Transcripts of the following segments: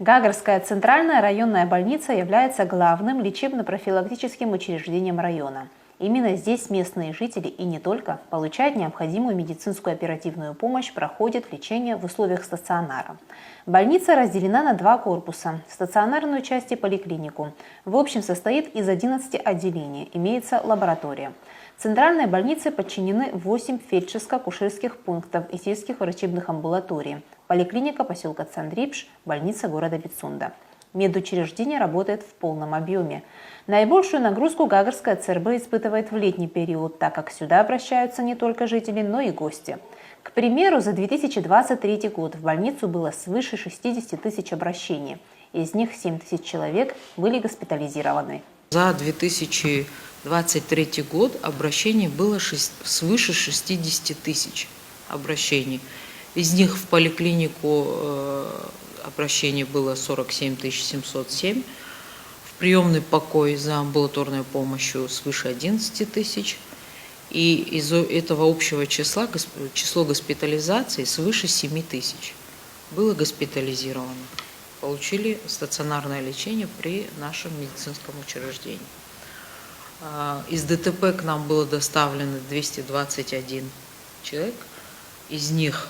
Гагарская центральная районная больница является главным лечебно-профилактическим учреждением района. Именно здесь местные жители и не только получают необходимую медицинскую оперативную помощь, проходят лечение в условиях стационара. Больница разделена на два корпуса – стационарную часть и поликлинику. В общем состоит из 11 отделений, имеется лаборатория. Центральной больнице подчинены 8 фельдшерско-акушерских пунктов и сельских врачебных амбулаторий, поликлиника поселка Цандрипш, больница города Пицунда. Медучреждение работает в полном объеме. Наибольшую нагрузку Гагарская ЦРБ испытывает в летний период, так как сюда обращаются не только жители, но и гости. К примеру, за 2023 год в больницу было свыше 60 тысяч обращений. Из них 7 тысяч человек были госпитализированы. За 2023 год обращений было свыше 60 тысяч обращений. Из них в поликлинику обращений было 47 707, в приемный покой за амбулаторной помощью свыше 11 тысяч, и из этого общего числа число госпитализаций свыше 7 тысяч было госпитализировано, получили стационарное лечение при нашем медицинском учреждении. Из ДТП к нам было доставлено 221 человек, из них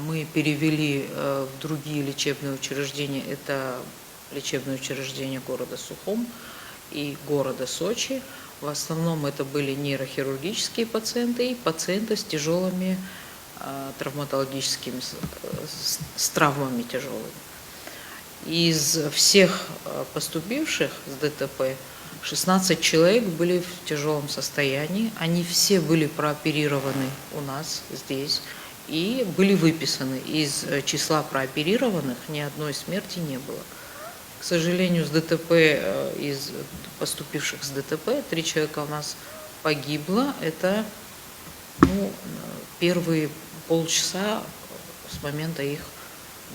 мы перевели в другие лечебные учреждения, это лечебные учреждения города Сухум и города Сочи. В основном это были нейрохирургические пациенты и пациенты с тяжелыми травматологическими, с травмами тяжелыми. Из всех поступивших с ДТП 16 человек были в тяжелом состоянии, они все были прооперированы у нас здесь и были выписаны. Из числа прооперированных ни одной смерти не было. К сожалению, с ДТП, из поступивших с ДТП 3 человека у нас погибло. Это первые полчаса с момента их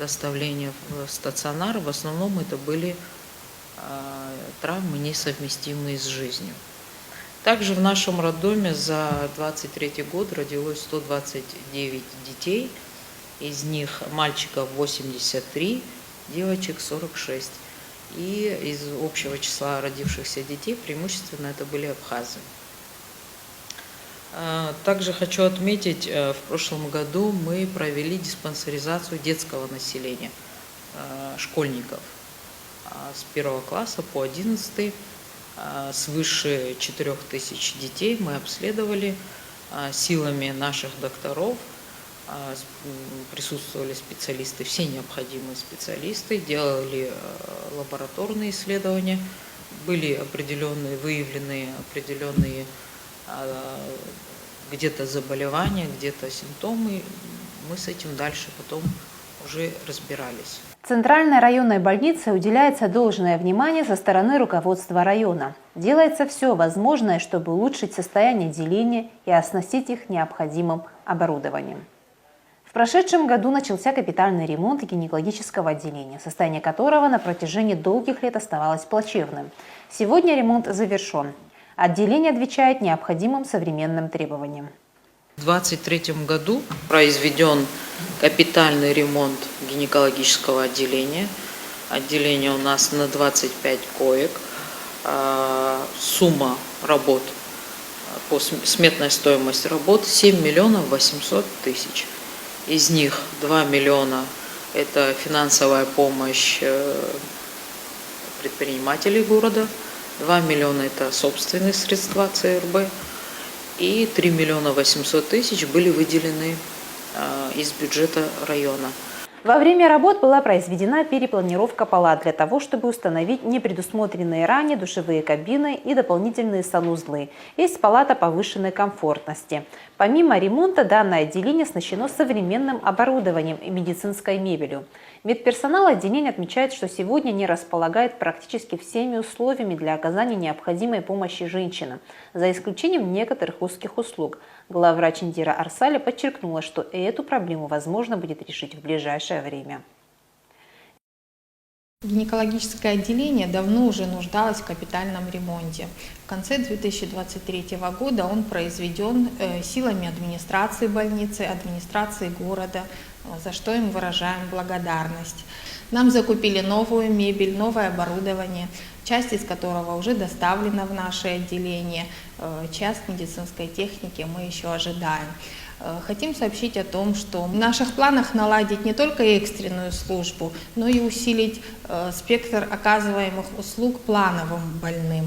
доставления в стационар. В основном это были травмы, несовместимые с жизнью. Также в нашем роддоме за 2023 год родилось 129 детей, из них мальчиков 83, девочек 46. И из общего числа родившихся детей преимущественно это были абхазы. Также хочу отметить, в прошлом году мы провели диспансеризацию детского населения, школьников с 1 класса по 11. Свыше 4000 детей мы обследовали силами наших докторов. Присутствовали специалисты, все необходимые специалисты, делали лабораторные исследования, были выявлены определенные где-то заболевания, где-то симптомы. Мы с этим дальше потом уже разбирались. Центральной районной больнице уделяется должное внимание со стороны руководства района. Делается все возможное, чтобы улучшить состояние отделения и оснастить их необходимым оборудованием. В прошедшем году начался капитальный ремонт гинекологического отделения, состояние которого на протяжении долгих лет оставалось плачевным. Сегодня ремонт завершен. Отделение отвечает необходимым современным требованиям. В 2023 году произведен капитальный ремонт гинекологического отделения. Отделение у нас на 25 коек. Сумма работ, сметная стоимость работ 7 миллионов 800 тысяч. Из них 2 миллиона – это финансовая помощь предпринимателей города, 2 миллиона – это собственные средства ЦРБ, и 3 миллиона 800 тысяч были выделены из бюджета района. Во время работ была произведена перепланировка палат для того, чтобы установить непредусмотренные ранее душевые кабины и дополнительные санузлы. Есть палата повышенной комфортности. Помимо ремонта, данное отделение оснащено современным оборудованием и медицинской мебелью. Медперсонал отделения отмечает, что сегодня не располагает практически всеми условиями для оказания необходимой помощи женщинам, за исключением некоторых узких услуг. Главврач Индира Арсали подчеркнула, что и эту проблему возможно будет решить в ближайшее время. Гинекологическое отделение давно уже нуждалось в капитальном ремонте. В конце 2023 года он произведен силами администрации больницы, администрации города. за что им выражаем благодарность. Нам закупили новую мебель, новое оборудование, часть из которого уже доставлена в наше отделение, часть медицинской техники мы еще ожидаем. Хотим сообщить о том, что в наших планах наладить не только экстренную службу, но и усилить спектр оказываемых услуг плановым больным.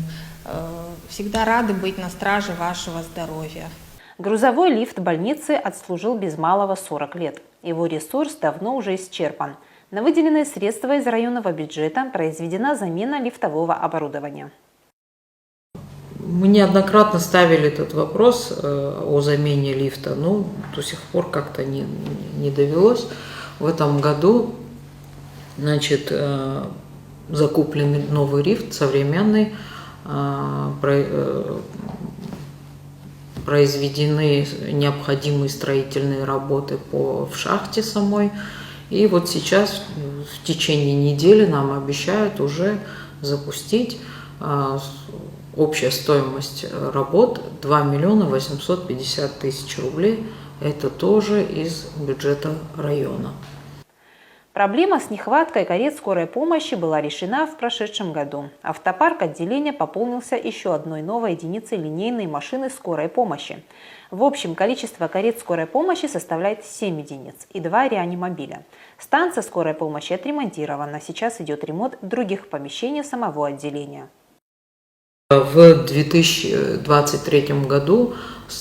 Всегда рады быть на страже вашего здоровья. Грузовой лифт больницы отслужил без малого 40 лет. Его ресурс давно уже исчерпан. На выделенные средства из районного бюджета произведена замена лифтового оборудования. Мы неоднократно ставили этот вопрос о замене лифта, но до сих пор как-то не довелось. В этом году, значит, закупленный новый лифт, современный, произведены необходимые строительные работы в шахте самой. И вот сейчас в течение недели нам обещают уже запустить. Общая стоимость работ 2 850 000 рублей. Это тоже из бюджета района. Проблема с нехваткой карет скорой помощи была решена в прошедшем году. Автопарк отделения пополнился еще одной новой единицей линейной машины скорой помощи. В общем, количество карет скорой помощи составляет 7 единиц и 2 реанимобиля. Станция скорой помощи отремонтирована. Сейчас идет ремонт других помещений самого отделения. В 2023 году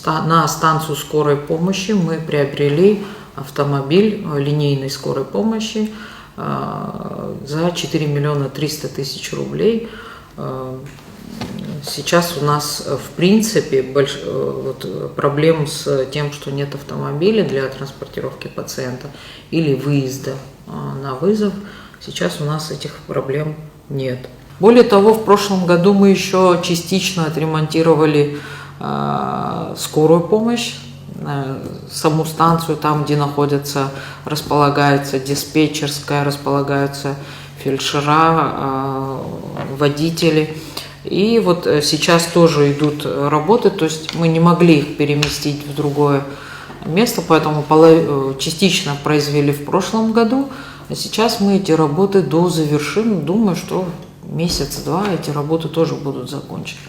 на станцию скорой помощи мы приобрели автомобиль линейной скорой помощи за 4 300 000 рублей. Сейчас у нас, в принципе, проблем с тем, что нет автомобиля для транспортировки пациента или выезда на вызов, сейчас у нас этих проблем нет. Более того, в прошлом году мы еще частично отремонтировали скорую помощь, саму станцию, там, где располагается диспетчерская, располагаются фельдшера, водители. И вот сейчас тоже идут работы, то есть мы не могли их переместить в другое место, поэтому частично произвели в прошлом году, а сейчас мы эти работы дозавершим. Думаю, что месяц-два эти работы тоже будут закончены.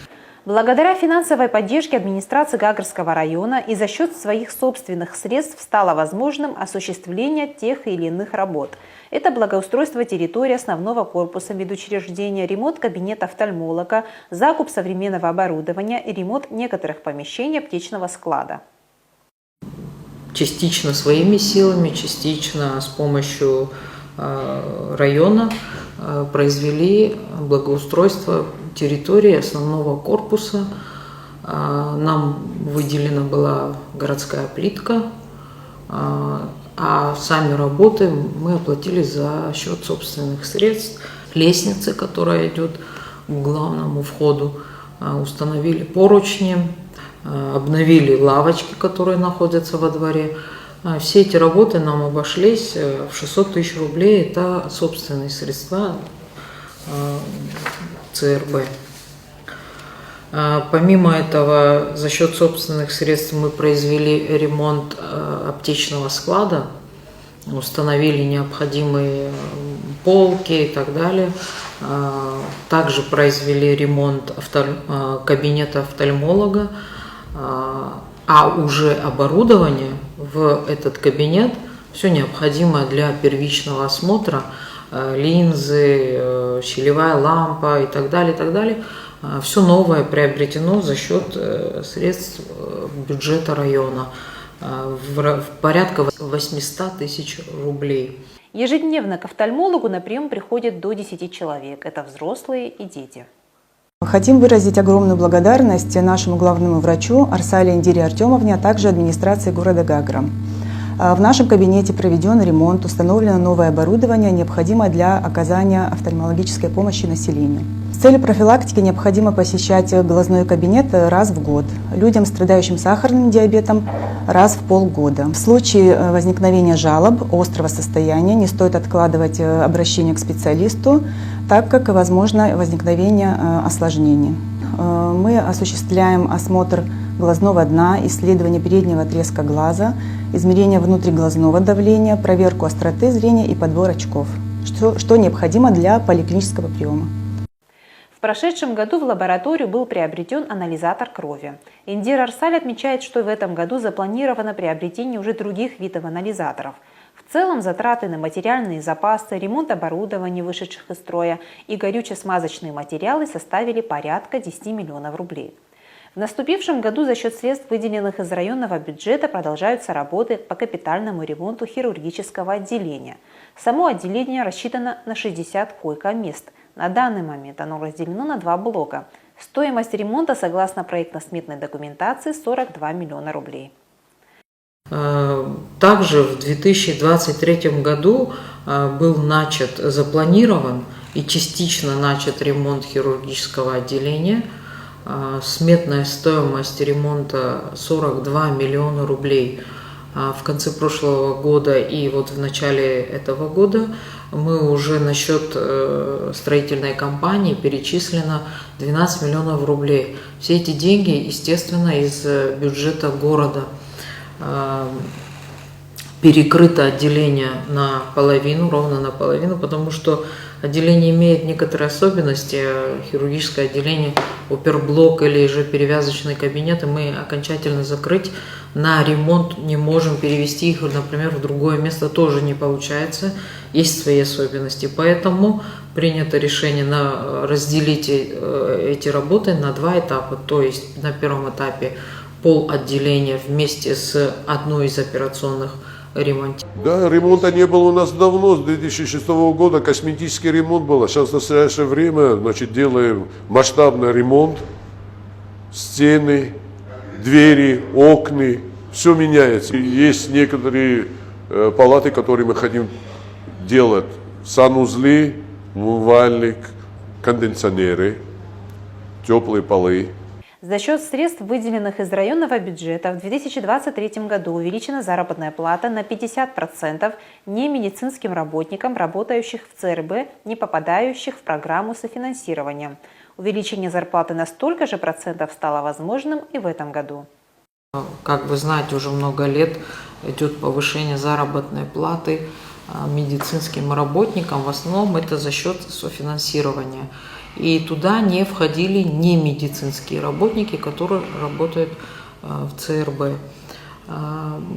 Благодаря финансовой поддержке администрации Гагрского района и за счет своих собственных средств стало возможным осуществление тех или иных работ. Это благоустройство территории основного корпуса медучреждения, ремонт кабинета офтальмолога, закуп современного оборудования и ремонт некоторых помещений аптечного склада. Частично своими силами, частично с помощью района произвели благоустройство территории основного корпуса. Нам выделена была городская плитка, а сами работы мы оплатили за счет собственных средств. Лестница, которая идет к главному входу, установили поручни, обновили лавочки, которые находятся во дворе. Все эти работы нам обошлись в 600 000 рублей. Это собственные средства ЦРБ. Помимо этого, за счет собственных средств мы произвели ремонт аптечного склада, установили необходимые полки и так далее. Также произвели ремонт кабинета офтальмолога, а уже оборудование в этот кабинет, все необходимое для первичного осмотра, линзы, щелевая лампа и так далее, все новое приобретено за счет средств бюджета района в порядка 800 000 рублей. Ежедневно к офтальмологу на прием приходит до 10 человек. Это взрослые и дети. Хотим выразить огромную благодарность нашему главному врачу Арсале Индире Артемовне, а также администрации города Гагра. В нашем кабинете проведен ремонт, установлено новое оборудование, необходимое для оказания офтальмологической помощи населению. С целью профилактики необходимо посещать глазной кабинет раз в год, людям, страдающим сахарным диабетом, раз в полгода. В случае возникновения жалоб, острого состояния не стоит откладывать обращение к специалисту, так как возможно возникновение осложнений. мы осуществляем осмотр глазного дна, исследование переднего отрезка глаза, измерение внутриглазного давления, проверку остроты зрения и подбор очков, что необходимо для поликлинического приема. В прошедшем году в лабораторию был приобретен анализатор крови. Индира Арсаль отмечает, что в этом году запланировано приобретение уже других видов анализаторов. В целом затраты на материальные запасы, ремонт оборудования, вышедших из строя, и горюче-смазочные материалы составили порядка 10 миллионов рублей. В наступившем году за счет средств, выделенных из районного бюджета, продолжаются работы по капитальному ремонту хирургического отделения. Само отделение рассчитано на 60 койко-мест. На данный момент оно разделено на 2 блока. Стоимость ремонта, согласно проектно-сметной документации, 42 миллиона рублей. Также в 2023 году был запланирован и частично начат ремонт хирургического отделения. Сметная стоимость ремонта 42 миллиона рублей. В конце прошлого года и вот в начале этого года мы уже на счет строительной компании перечислено 12 миллионов рублей. Все эти деньги, естественно, из бюджета города. Перекрыто отделение наполовину, ровно наполовину, потому что отделение имеет некоторые особенности. Хирургическое отделение, оперблок или же перевязочные кабинеты мы окончательно закрыть на ремонт не можем, перевести их, например, в другое место тоже не получается. Есть свои особенности, поэтому принято решение разделить эти работы на 2 этапа, то есть на первом этапе пол отделения вместе с одной из операционных ремонтов. Да, ремонта не было у нас давно, с 2006 года косметический ремонт был. Сейчас в настоящее время, делаем масштабный ремонт, стены, двери, окна, все меняется. И есть некоторые палаты, которые мы хотим делать: санузлы, умывальник, кондиционеры, теплые полы. За счет средств, выделенных из районного бюджета, в 2023 году увеличена заработная плата на 50% немедицинским работникам, работающих в ЦРБ, не попадающих в программу софинансирования. Увеличение зарплаты на столько же процентов стало возможным и в этом году. Как вы знаете, уже много лет идет повышение заработной платы медицинским работникам. В основном это за счет софинансирования. И туда не входили немедицинские работники, которые работают в ЦРБ.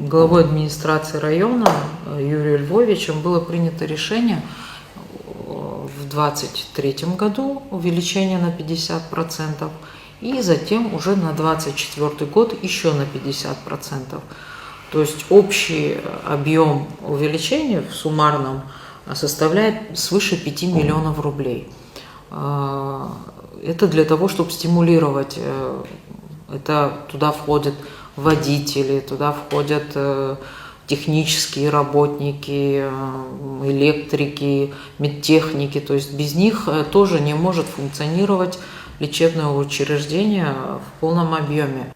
Главой администрации района Юрием Львовичем было принято решение в 2023 году увеличение на 50%, и затем уже на 2024 год еще на 50%. То есть общий объем увеличения в суммарном составляет свыше 5 миллионов рублей. Это для того, чтобы стимулировать. Туда входят водители, туда входят технические работники, электрики, медтехники. То есть без них тоже не может функционировать лечебное учреждение в полном объеме.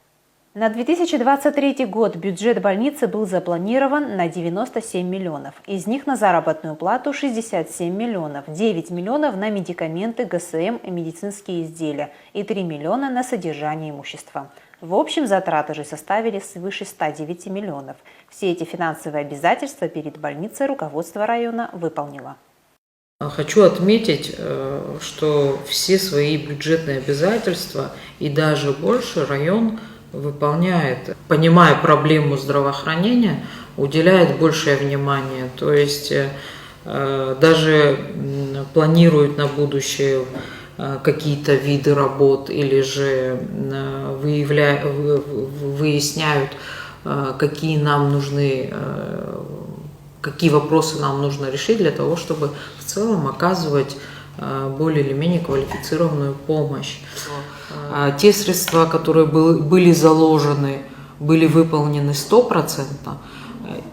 На 2023 год бюджет больницы был запланирован на 97 миллионов. Из них на заработную плату 67 миллионов, 9 миллионов на медикаменты, ГСМ и медицинские изделия и 3 миллиона на содержание имущества. В общем, затраты же составили свыше 109 миллионов. Все эти финансовые обязательства перед больницей руководство района выполнило. Хочу отметить, что все свои бюджетные обязательства и даже больше район выполняет, понимая проблему здравоохранения, уделяет большее внимание. То есть даже планирует на будущее какие-то виды работ или же выясняют, какие нам нужны, какие вопросы нам нужно решить для того, чтобы в целом оказывать более или менее квалифицированную помощь. Те средства, которые были заложены, были выполнены 100%,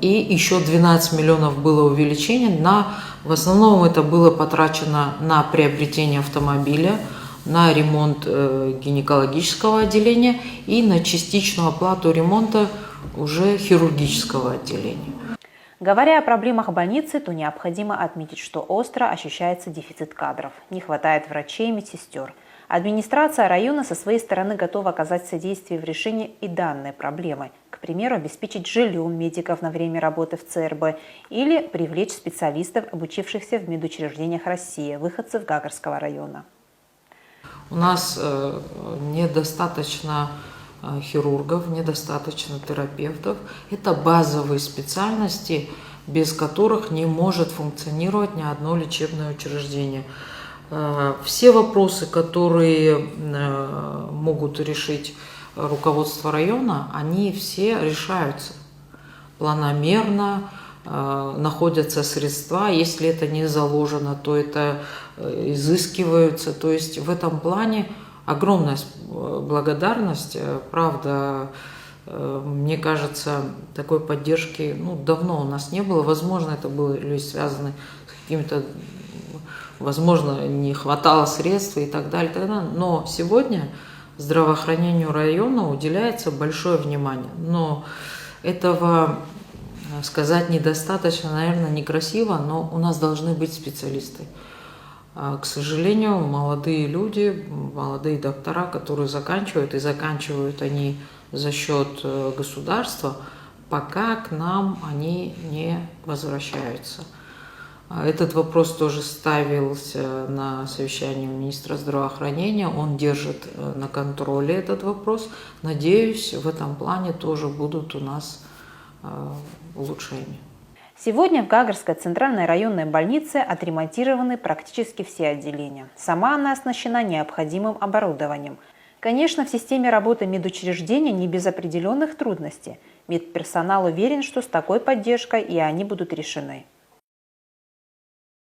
и еще 12 миллионов было увеличение. В основном это было потрачено на приобретение автомобиля, на ремонт гинекологического отделения и на частичную оплату ремонта уже хирургического отделения. Говоря о проблемах больницы, то необходимо отметить, что остро ощущается дефицит кадров. Не хватает врачей и медсестер. Администрация района со своей стороны готова оказать содействие в решении и данной проблемы. К примеру, обеспечить жильем медиков на время работы в ЦРБ или привлечь специалистов, обучившихся в медучреждениях России, выходцев Гагарского района. У нас недостаточно хирургов, недостаточно терапевтов. Это базовые специальности, без которых не может функционировать ни одно лечебное учреждение. Все вопросы, которые могут решить руководство района, они все решаются планомерно, находятся средства. Если это не заложено, то это изыскиваются. То есть в этом плане огромная благодарность. Правда, мне кажется, такой поддержки давно у нас не было. Возможно, это были связаны с какими-то, возможно, не хватало средств и так далее, но сегодня здравоохранению района уделяется большое внимание. Но этого сказать недостаточно, наверное, некрасиво, но у нас должны быть специалисты. К сожалению, молодые люди, молодые доктора, которые заканчивают, и заканчивают они за счет государства, пока к нам они не возвращаются. Этот вопрос тоже ставился на совещании министра здравоохранения. Он держит на контроле этот вопрос. Надеюсь, в этом плане тоже будут у нас улучшения. Сегодня в Гагарской центральной районной больнице отремонтированы практически все отделения. Сама она оснащена необходимым оборудованием. Конечно, в системе работы медучреждения не без определенных трудностей. Медперсонал уверен, что с такой поддержкой и они будут решены.